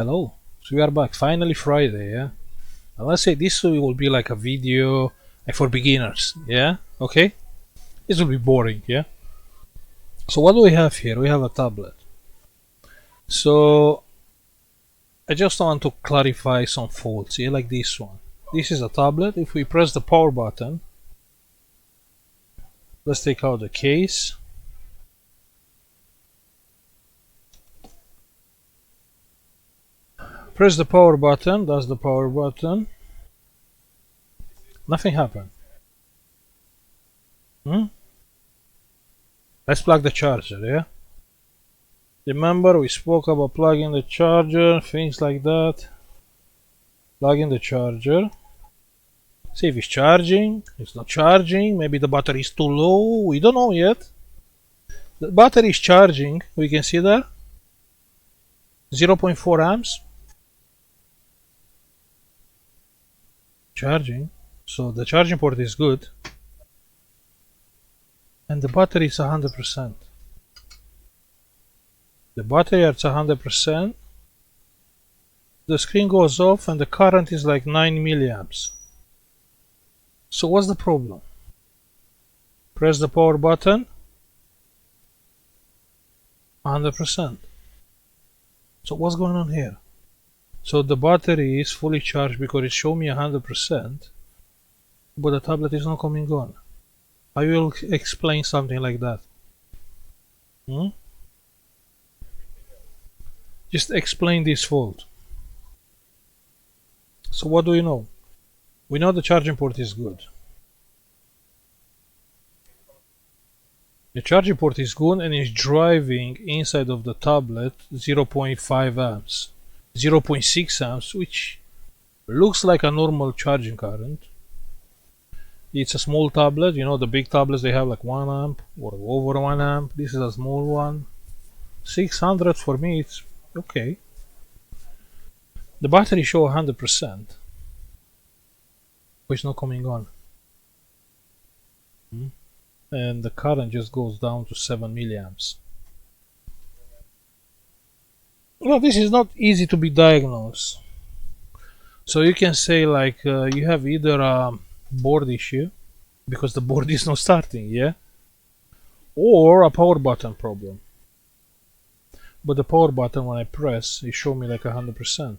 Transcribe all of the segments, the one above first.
Hello. So we are back. Finally Friday, yeah? And let's say this will be like a video like for beginners, yeah? Okay? This will be boring, yeah? So what do we have here? We have a tablet. So I just want to clarify some faults, yeah? Like this one. This is a tablet. If we press the power button, let's take out the case. Press the power button, that's the power button. Nothing happened. Let's plug the charger, yeah? Remember we spoke about plugging the charger, things like that. Plug in the charger. See if it's charging. It's not charging. Maybe the battery is too low. We don't know yet. The battery is charging. We can see there. 0.4 amps. Charging. So the charging port is good. And the battery is 100%. The battery is 100%. The screen goes off and the current is like 9 milliamps. So what's the problem? Press the power button. 100%. So what's going on here? So the battery is fully charged because it showed me 100%, but the tablet is not coming on. I will explain something like that. Just explain this fault. So what do we know? We know the charging port is good. The charging port is good and is driving inside of the tablet 0.5 amps. 0.6 amps, which looks like a normal charging current. It's a small tablet, you know, the big tablets they have like 1 amp or over 1 amp. This is a small one. 600 for me, it's okay. The battery show 100%, but it's not coming on. And the current just goes down to 7 milliamps. Well, this is not easy to be diagnosed. So you can say like you have either a board issue because the board is not starting, yeah, or a power button problem. But the power button, when I press, it show me like 100%.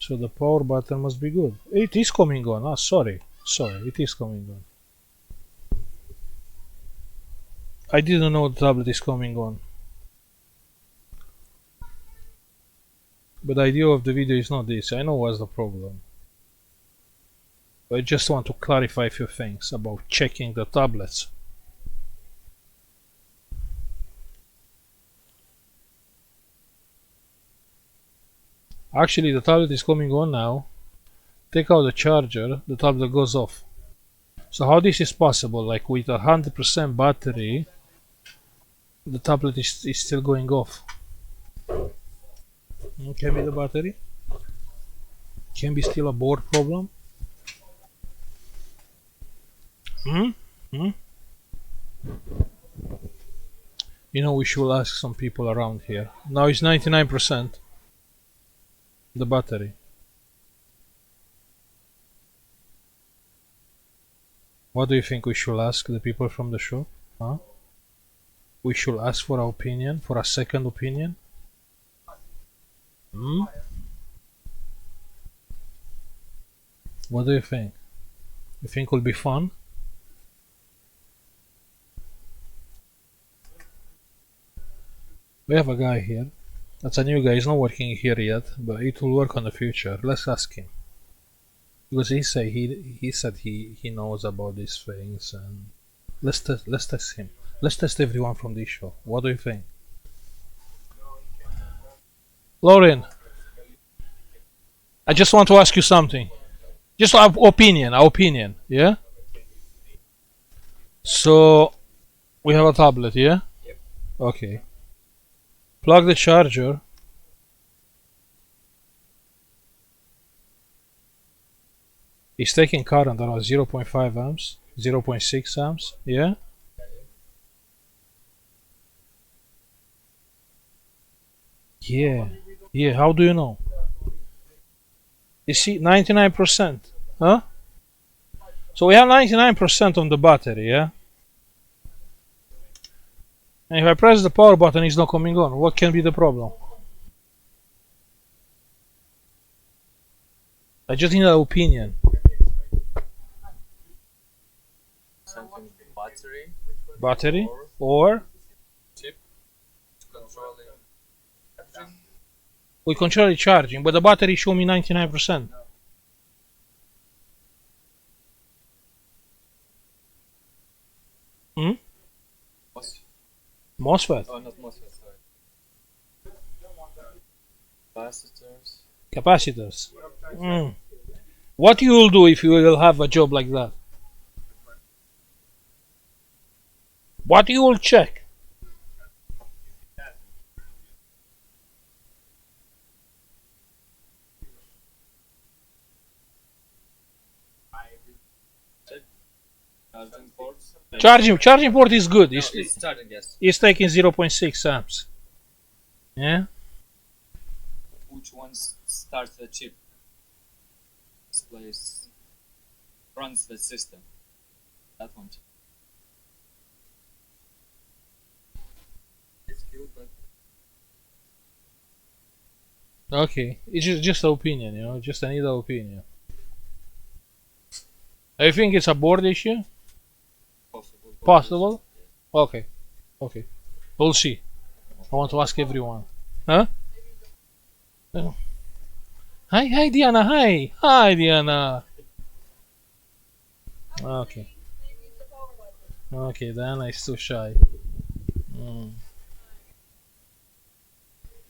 So the power button must be good. It is coming on. Ah, sorry, it is coming on. I didn't know the tablet is coming on. But the idea of the video is not this. I know what's the problem. I just want to clarify a few things about checking the tablets. Actually, the tablet is coming on now. Take out the charger, the tablet goes off. So how this is possible? Like with 100% battery, the tablet is still going off. Can be the battery. Can be still a board problem. You know, we should ask some people around here. Now it's 99%. The battery. What do you think we should ask the people from the shop? Huh? We should ask for an opinion, for a second opinion. What do you think? You think it will be fun? We have a guy here. That's a new guy. He's not working here yet, but it will work on the future. Let's ask him. Because he said he knows about these things, and let's test him. Let's test everyone from this show. What do you think? Lauren, I just want to ask you something. Just an opinion, yeah? So, we have a tablet, yeah? Yep. Okay. Plug the charger. It's taking current around 0.5 amps, 0.6 amps, yeah? Yeah. Yeah, how do you know? You see, 99%. Huh? So we have 99% on the battery, yeah? And if I press the power button, it's not coming on. What can be the problem? I just need an opinion. Something battery. Battery or Chip. Controlling. we control it charging, but the battery show me 99%. Hmm? MOSFET. Oh, not MOSFET, sorry. Capacitors. Capacitors. What you will do if you will have a job like that? What you will check? Charging ports. Charging port is good. It's charging, yes. It's taking 0.6 amps. Yeah. Which one starts the chip? Displays. Runs the system. That one. It's good, but Okay. It's just an opinion, you know. Just I need an opinion. I think it's a board issue. possible. Possible. Okay. Okay. We'll see. I want to ask everyone. Huh? Hi, Diana. Hi, Diana. Okay. Okay, Diana is too shy.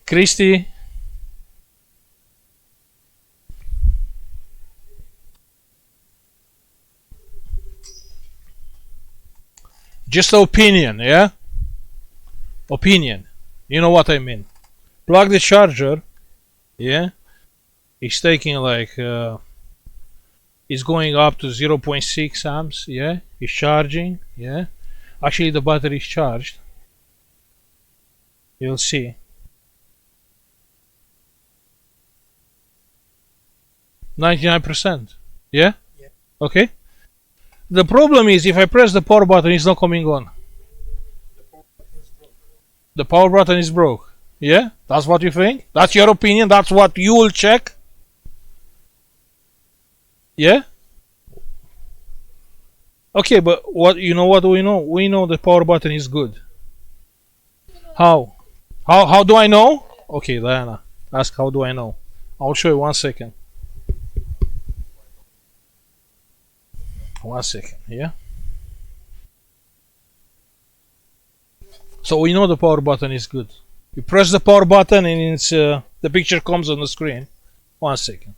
Christy. Just opinion, yeah? Opinion. You know what I mean. Plug the charger, yeah? It's taking like, it's going up to 0.6 amps, yeah? It's charging, yeah? Actually, the battery is charged. You'll see. 99%, yeah? Yeah. Okay? The problem is if I press the power button, it's not coming on. The power button is broke. Yeah? That's what you think? That's your opinion? That's what you will check? Yeah? Okay, but what you know what do we know? We know the power button is good. How? How do I know? Okay, Diana. Ask how do I know? I'll show you 1 second. 1 second, yeah? So we know the power button is good. You press the power button and it's the picture comes on the screen. 1 second.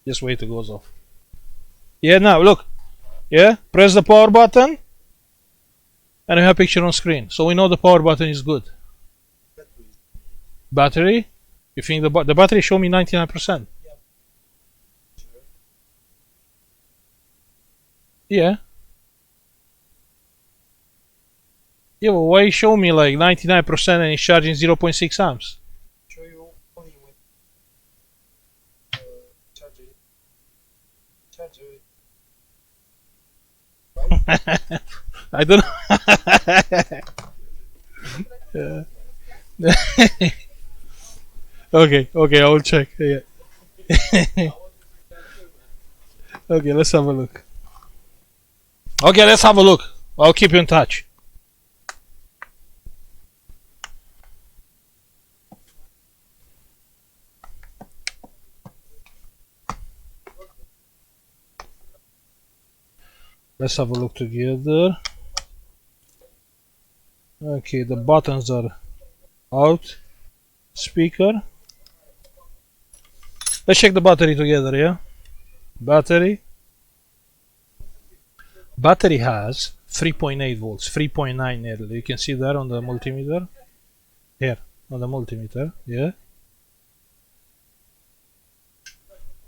Just wait till it goes off. Yeah, now look. Yeah, press the power button and you have picture on screen. So we know the power button is good. Battery? You think the battery show me 99%? Yeah. Yeah, but why show me like 99% and it's charging 0.6 amps? Show you only with charger. I don't know. Okay, I will check. Yeah. Okay, let's have a look. Okay, let's have a look. I'll keep you in touch. Let's have a look together. Okay, the buttons are out. Speaker. Let's check the battery together, yeah? Battery has 3.8 volts, 3.9 nearly. You can see that on the multimeter. Here, on the multimeter, yeah?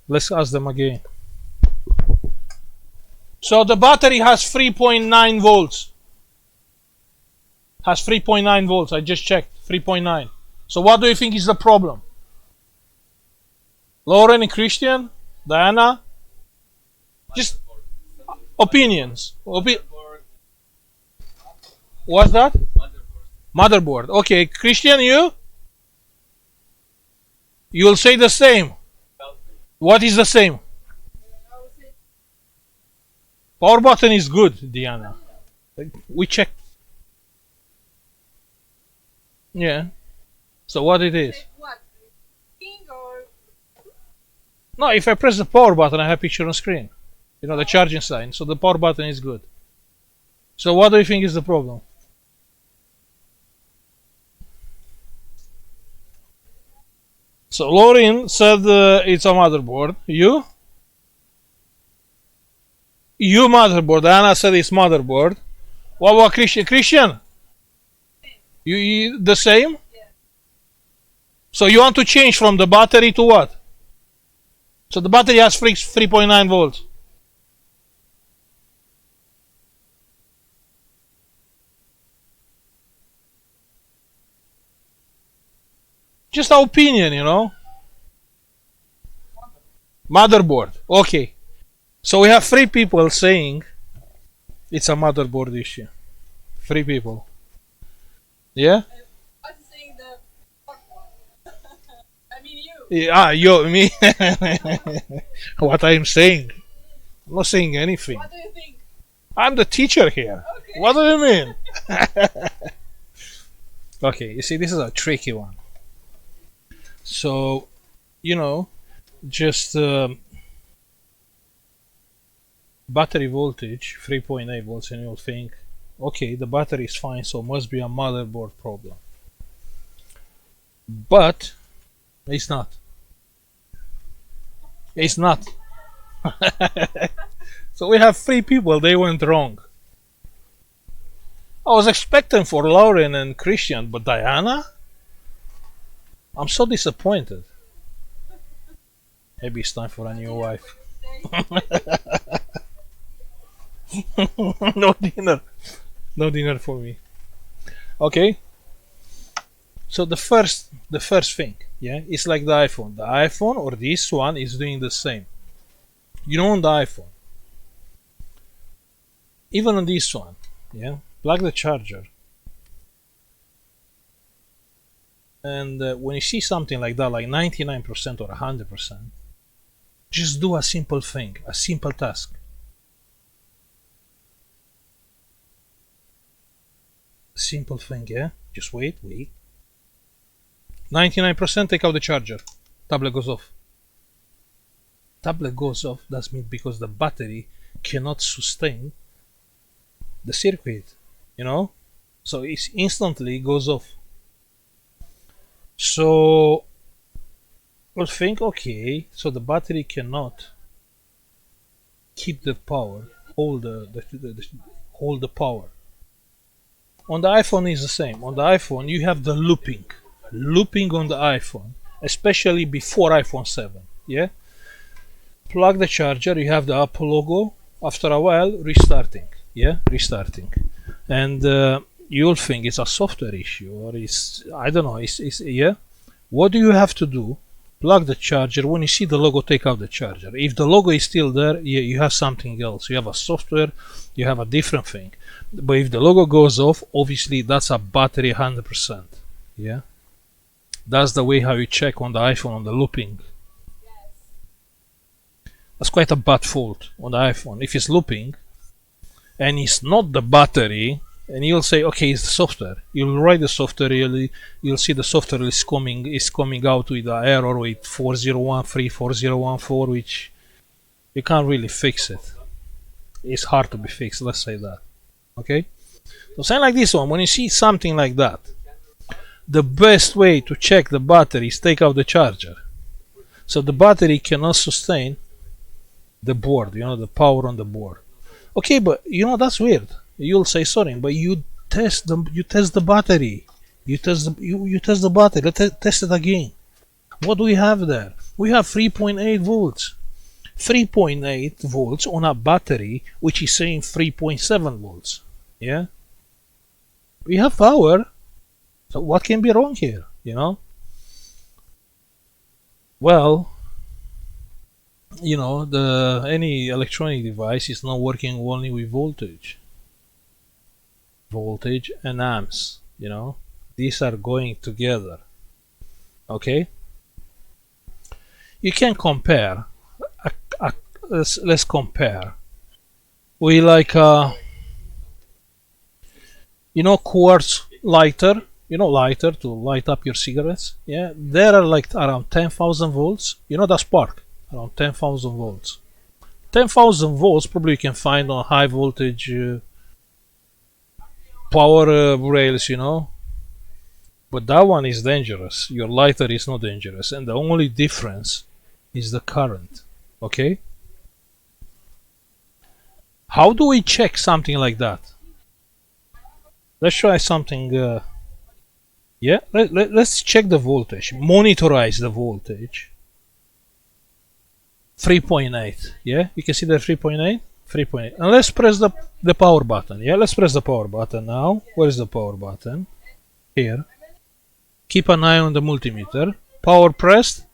Let's ask them again. So the battery has 3.9 volts. Has 3.9 volts. I just checked. 3.9. So what do you think is the problem? Lauren and Christian? Diana? Just opinions. What's that? Motherboard. Okay, Christian, you? You'll say the same. What is the same? Power button is good, Diana. We checked. Yeah. So what it is? What? King or No, if I press the power button, I have picture on screen. You know, the charging sign. So the power button is good. So what do you think is the problem? So Lauren said it's a motherboard. You? You motherboard. Anna said it's motherboard. What about Christian? Christian? You the same? So you want to change from the battery to what? So the battery has 3.9 volts. Just an opinion, you know. Motherboard. Okay. So we have 3 people saying it's a motherboard issue. 3 people. Yeah? I'm saying the fourth one. I mean you. Yeah, you, me. What I'm saying. I'm not saying anything. What do you think? I'm the teacher here. Okay. What do you mean? Okay, you see, this is a tricky one. So, you know, just battery voltage 3.8 volts, and you'll think, okay, the battery is fine, so must be a motherboard problem. But it's not. It's not. So we have 3 people, they went wrong. I was expecting for Lauren and Christian, but Diana? I'm so disappointed. Maybe it's time for a new wife. No dinner. No dinner for me. Okay. So the first thing, yeah, it's like the iPhone. The iPhone or this one is doing the same. You know, on the iPhone, even on this one, yeah, plug the charger, and when you see something like that, like 99% or 100%, just do a simple thing, a simple task. Simple thing, yeah. Just wait. 99%, take out the charger. Tablet goes off. Tablet goes off. That's mean because the battery cannot sustain the circuit, you know. So it instantly goes off. So we'll think, okay, so the battery cannot keep the power, hold the power. On the iPhone is the same. On the iPhone you have the looping on the iPhone, especially before iPhone 7. Yeah, plug the charger, you have the Apple logo. After a while, restarting. Yeah, restarting, and you'll think it's a software issue, or it's, I don't know. It's yeah. What do you have to do? Plug the charger. When you see the logo, take out the charger. If the logo is still there, yeah, you have something else. You have a software, you have a different thing. But if the logo goes off, obviously that's a battery 100%. Yeah, that's the way how you check on the iPhone on the looping. That's quite a bad fault on the iPhone. If it's looping and it's not the battery, and you'll say, okay, it's the software. You'll write the software, you'll see the software is coming out with an error with 4013, 4014, which you can't really fix it. It's hard to be fixed, let's say that. Okay? So something like this one, when you see something like that, the best way to check the battery is take out the charger. So the battery cannot sustain the board, you know, the power on the board. Okay, but you know, that's weird. You'll say, sorry, but you test the battery. You test the battery. Let's test it again. What do we have there? We have 3.8 volts. 3.8 volts on a battery which is saying 3.7 volts. Yeah? We have power. So what can be wrong here? You know? Well, you know, the any electronic device is not working only with voltage. Voltage and amps, you know, these are going together. Okay, you can compare. A, a, let's compare. We like you know, quartz lighter. You know, lighter to light up your cigarettes. Yeah, there are like around 10,000 volts. You know, that spark around 10,000 volts. 10,000 volts probably you can find on high voltage power rails, you know. But that one is dangerous. Your lighter is not dangerous, and the only difference is the current. Okay? How do we check something like that? Let's try something. Yeah, let's check the voltage. Monitorize the voltage. 3.8. Yeah, you can see the 3.8. 3.8. And let's press the power button. Yeah, let's press the power button now. Where is the power button? Here. Keep an eye on the multimeter. Power pressed,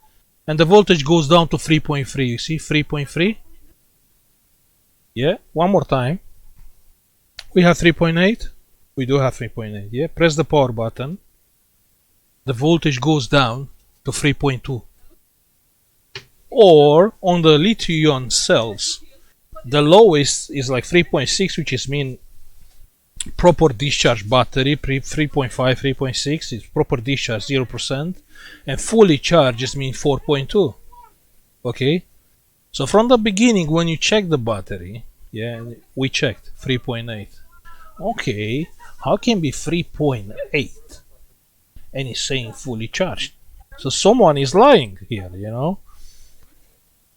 and the voltage goes down to 3.3. You see, 3.3. Yeah, one more time. We have 3.8. We do have 3.8. Yeah, press the power button. The voltage goes down to 3.2. Or on the lithium cells, the lowest is like 3.6, which is mean proper discharge battery. 3.5, 3.6 is proper discharge 0%, and fully charged is mean 4.2. Okay, so from the beginning when you check the battery, yeah, we checked 3.8. Okay, how can be 3.8 and it's saying fully charged? So someone is lying here, you know,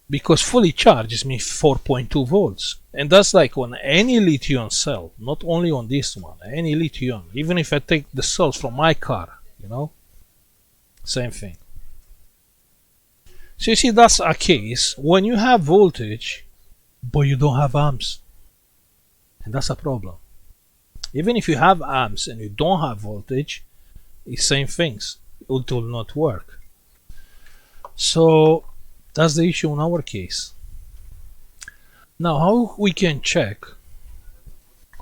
because fully charged means 4.2 volts, and that's like on any lithium cell, not only on this one, any lithium. Even if I take the cells from my car, you know, same thing. So you see, that's a case when you have voltage but you don't have amps, and that's a problem. Even if you have amps and you don't have voltage, it's same things, it will not work. So that's the issue in our case. Now, how we can check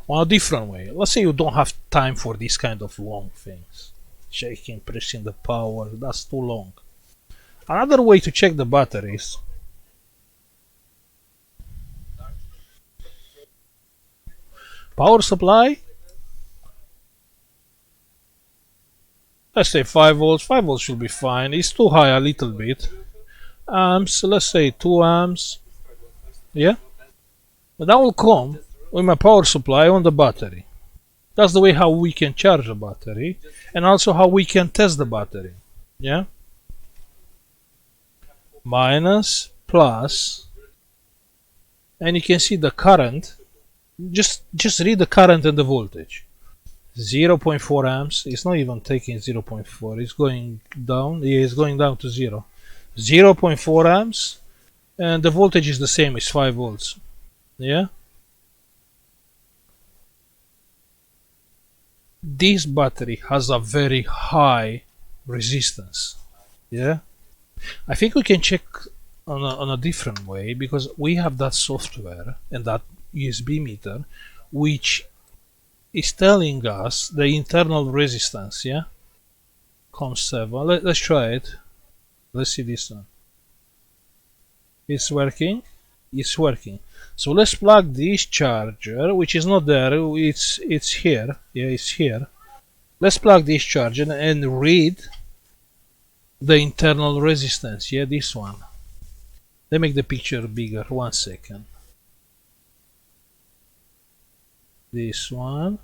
on a different way? Let's say you don't have time for these kind of long things, checking, pressing the power, that's too long. Another way to check the batteries, power supply, let's say 5 volts. 5 volts should be fine. It's too high a little bit. Amps, let's say 2 amps. Yeah, but that will come with my power supply on the battery. That's the way how we can charge the battery, and also how we can test the battery. Yeah, minus, plus, and you can see the current. Just read the current and the voltage. 0.4 amps. It's not even taking 0.4. It's going down. Yeah, it's going down to 0. 0.4 amps, and the voltage is the same. It's 5 volts. Yeah. This battery has a very high resistance. Yeah. I think we can check on a different way, because we have that software and that USB meter which is telling us the internal resistance. Yeah, COM7. Let's try it. Let's see this one. It's working. It's working. So let's plug this charger, which is not there. It's here. Yeah, it's here. Let's plug this charger and read the internal resistance. Yeah, this one. Let me make the picture bigger. 1 second. This one.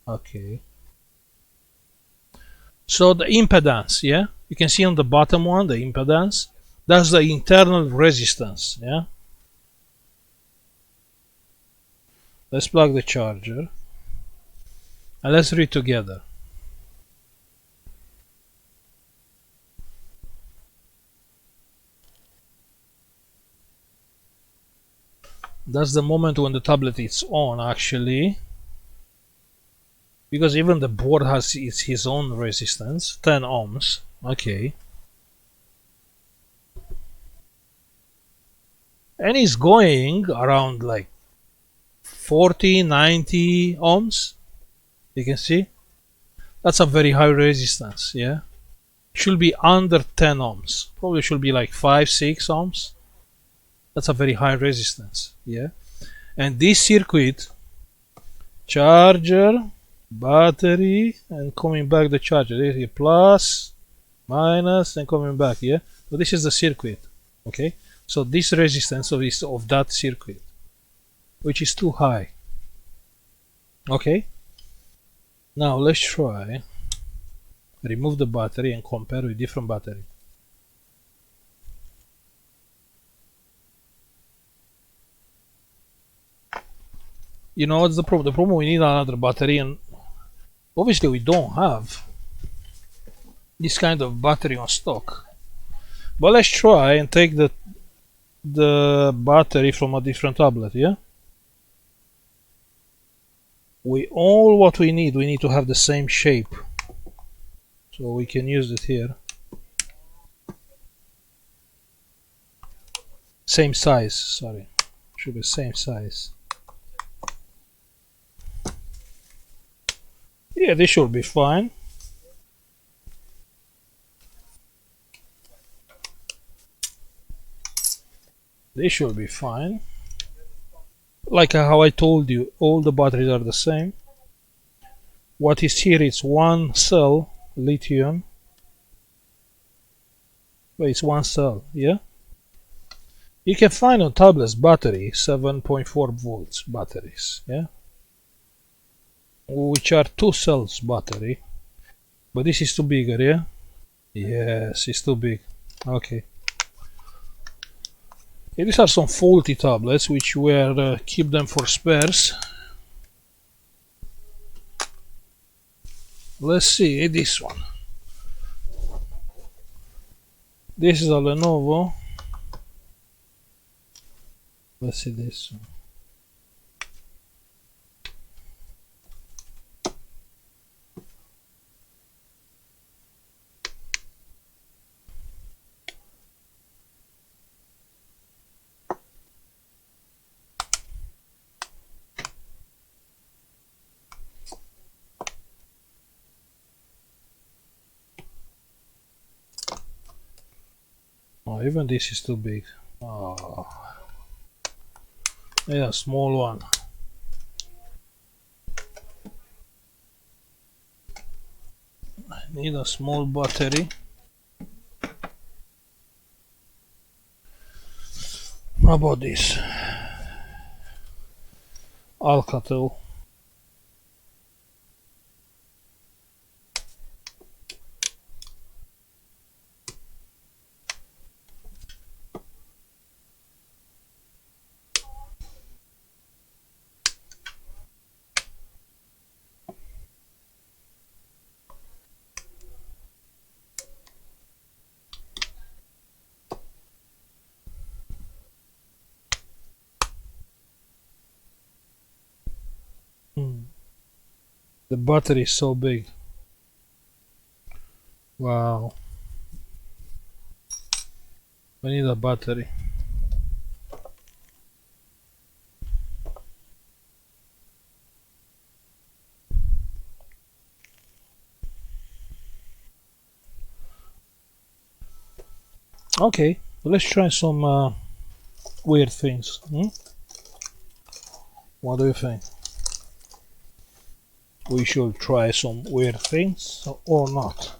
Okay. So the impedance, yeah, you can see on the bottom one, the impedance. That's the internal resistance. Yeah. Let's plug the charger and let's read together. That's the moment when the tablet is on, actually, because even the board has his own resistance, 10 ohms. Okay. and it's going around like 40, 90 ohms. You can see that's a very high resistance. Yeah, should be under 10 ohms. Probably should be like 5, 6 ohms. That's a very high resistance. Yeah, and this circuit, charger, battery, and coming back the charger. There is plus, minus, and coming back. Yeah, so this is the circuit. Okay, so this resistance of that circuit, which is too high. Okay, now let's try remove the battery and compare with different battery. You know what's the problem? The problem, we need another battery, and obviously we don't have this kind of battery on stock. But let's try and take the battery from a different tablet. Yeah, what we need to have the same shape, so we can use it here. Same size, sorry, should be same size. Yeah, this should be fine. This should be fine. Like how I told you, all the batteries are the same. What is here is one cell lithium. But it's one cell, yeah? You can find on tablets battery 7.4 volts batteries, yeah? Which are 2 cells battery. But this is too bigger, yeah? Yes, it's too big. Okay. Yeah, these are some faulty tablets which were keep them for spares. Let's see this one. This is a Lenovo. Let's see this one. Oh, even this is too big. Oh. Yeah, small one. I need a small battery. How about this? Alcatel. The battery is so big. Wow. I need a battery. Okay, let's try some weird things. What do you think? We should try some weird things or not?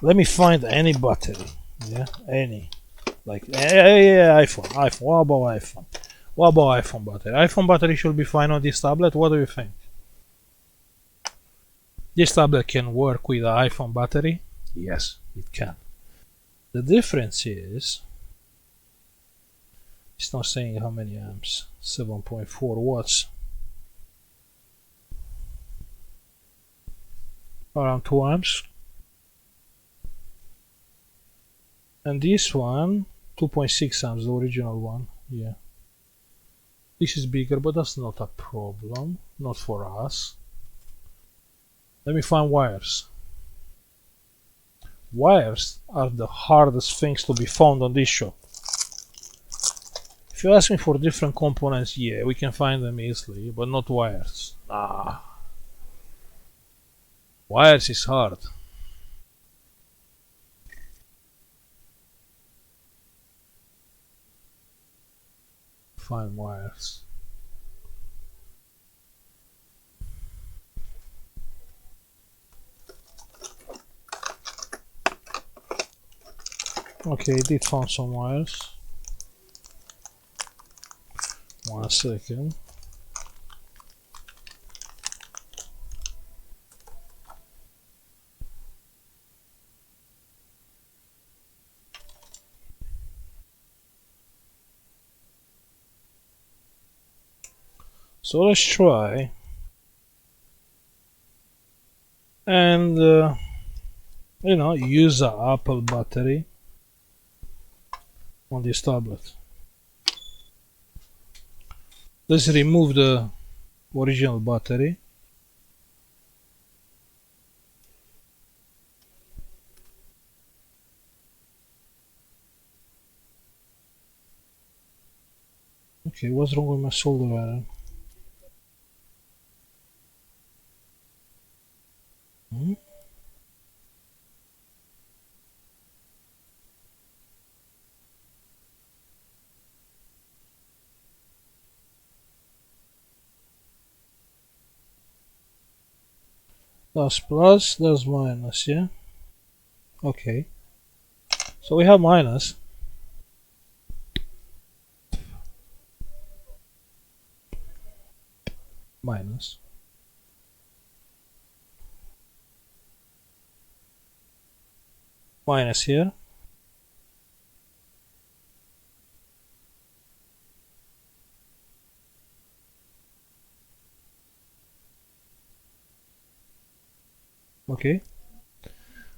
Let me find any battery. Yeah, any. Like iPhone. What about iPhone? What about iPhone battery? iPhone battery should be fine on this tablet. What do you think? This tablet can work with an iPhone battery? Yes, it can. The difference is it's not saying how many amps. 7.4 watts. Around 2 amps. And this one 2.6 amps, the original one. Yeah, this is bigger, but that's not a problem, not for us. Let me find wires. Wires are the hardest things to be found on this shop. If you ask me for different components, yeah, we can find them easily, but not wires. Wires is hard. Find wires. Okay, did find some wires. 1 second. So let's try and use the Apple battery on this tablet. Let's remove the original battery. Okay, what's wrong with my solder iron? That's plus, that's minus, yeah? Okay. So we have minus. Minus. Minus here. Okay.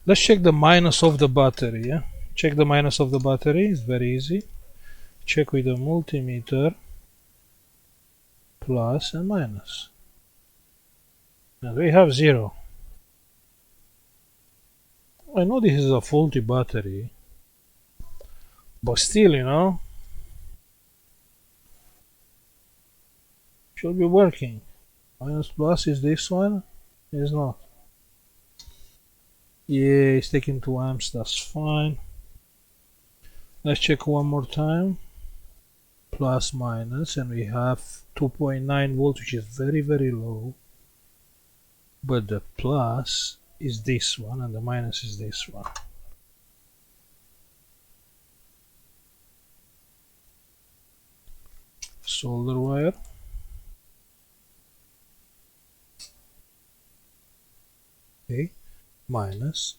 Let's check the minus of the battery, yeah? Check the minus of the battery, it's very easy. Check with the multimeter. Plus and minus. And we have 0. I know this is a faulty battery, but still, should be working. Minus plus is this one? It's not. Yeah, it's taking 2 amps, that's fine. Let's check one more time. Plus minus, and we have 2.9 volts, which is very, very low. But the plus is this one, and the minus is this one. Solder wire. Okay, minus.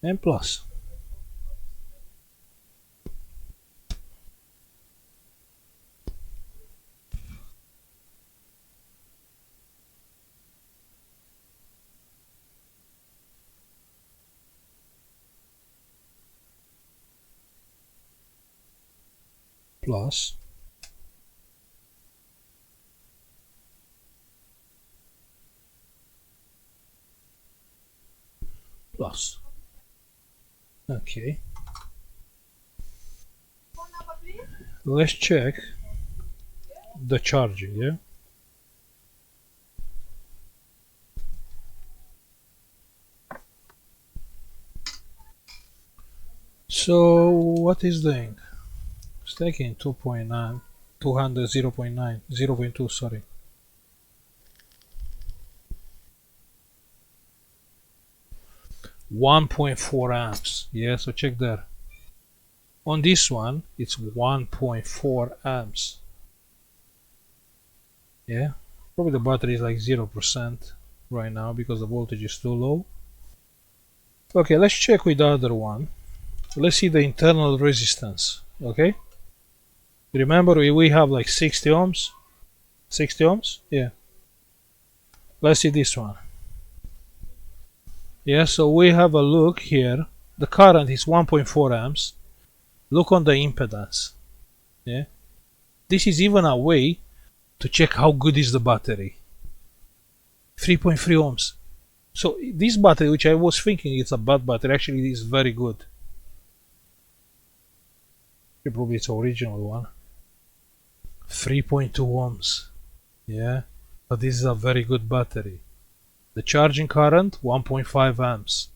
And plus. Plus. Plus. Okay. Let's check the charging, yeah? So what is doing? It's taking 2.9, 200, 0.9, 0.2, sorry. .4 amps. Yeah, so check there. On this one, it's 1.4 amps. Yeah, probably the battery is like 0% right now because the voltage is too low. Okay, let's check with the other one. Let's see the internal resistance. Okay, remember we have like 60 ohms. 60 ohms? Yeah. Let's see this one. Yeah, so we have a look here. The current is 1.4 amps. Look on the impedance. Yeah, this is even a way to check how good is the battery. 3.3 ohms. So this battery, which I was thinking it's a bad battery, actually is very good. Probably it's original one. 3.2 ohms. Yeah, but this is a very good battery. The charging current 1.5 amps.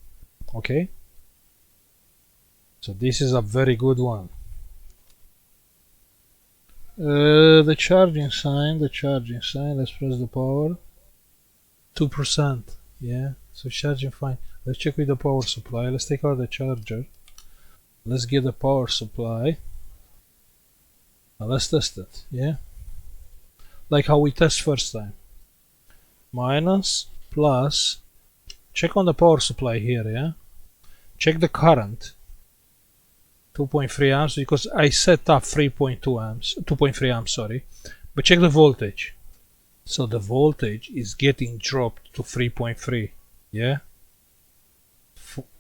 Okay, so this is a very good one. The charging sign, let's press the power. 2%. Yeah, so charging fine. Let's check with the power supply. Let's take out the charger. Let's get the power supply. Now let's test it. Yeah, like how we test first time. Minus, plus. Check on the power supply here. Yeah, check the current. 2.3 amps because I set up 3.2 amps, 2.3 amps, sorry. But check the voltage. So the voltage is getting dropped to 3.3. Yeah,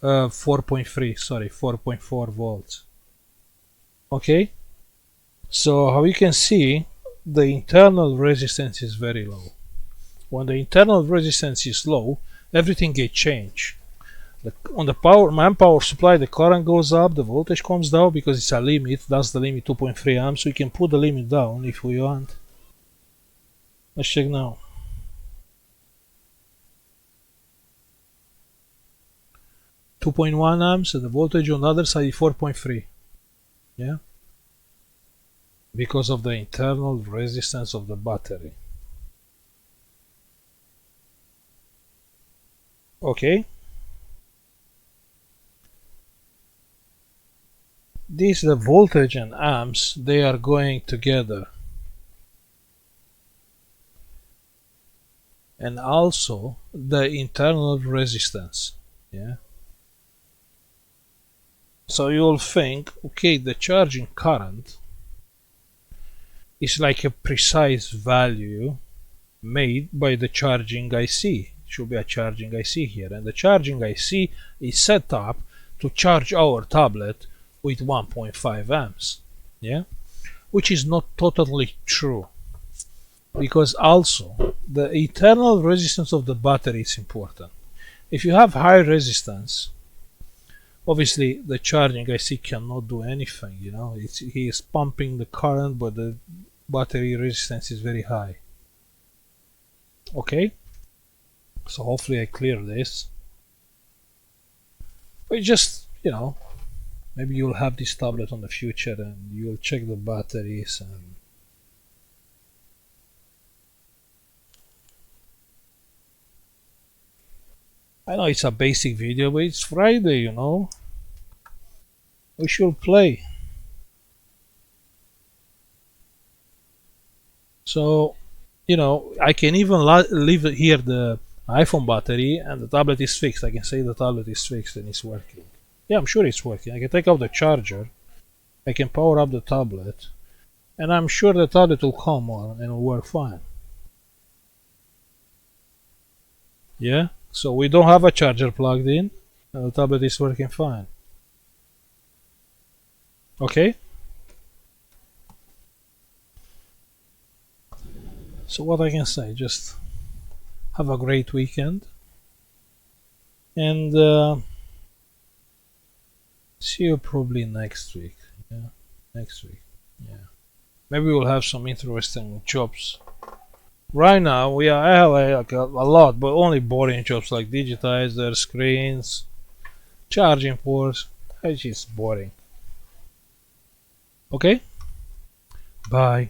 4.3, sorry, 4.4 volts. Okay, so how you can see, the internal resistance is very low. When the internal resistance is low, everything gets changed. On the power supply, the current goes up, the voltage comes down because it's a limit. That's the limit, 2.3 amps. We can put the limit down if we want. Let's check now. .1 amps, and the voltage on the other side is 4.3. Yeah, because of the internal resistance of the battery. Okay. This, the voltage and amps, they are going together. And also the internal resistance. Yeah. So you'll think, okay, the charging current is like a precise value made by the charging IC. It should be a charging IC here, and the charging IC is set up to charge our tablet with 1.5 amps. Yeah, which is not totally true, because also the internal resistance of the battery is important. If you have high resistance, obviously the charging IC cannot do anything, you know. He is pumping the current, but the battery resistance is very high. Okay, so hopefully I clear this. But just, you know, maybe you'll have this tablet on the future and you'll check the batteries and I know it's a basic video, but it's Friday, you know. We should play. So, you know, I can even leave here the iPhone battery and the tablet is fixed. I can say the tablet is fixed and it's working. Yeah, I'm sure it's working. I can take out the charger. I can power up the tablet. And I'm sure the tablet will come on and will work fine. Yeah, so we don't have a charger plugged in and the tablet is working fine. Okay, so what I can say, just have a great weekend and see you probably next week. Yeah, next week. Yeah, maybe we'll have some interesting jobs. Right now, I have like a lot, but only boring jobs like digitizer, screens, charging ports. It's just boring. Okay, bye.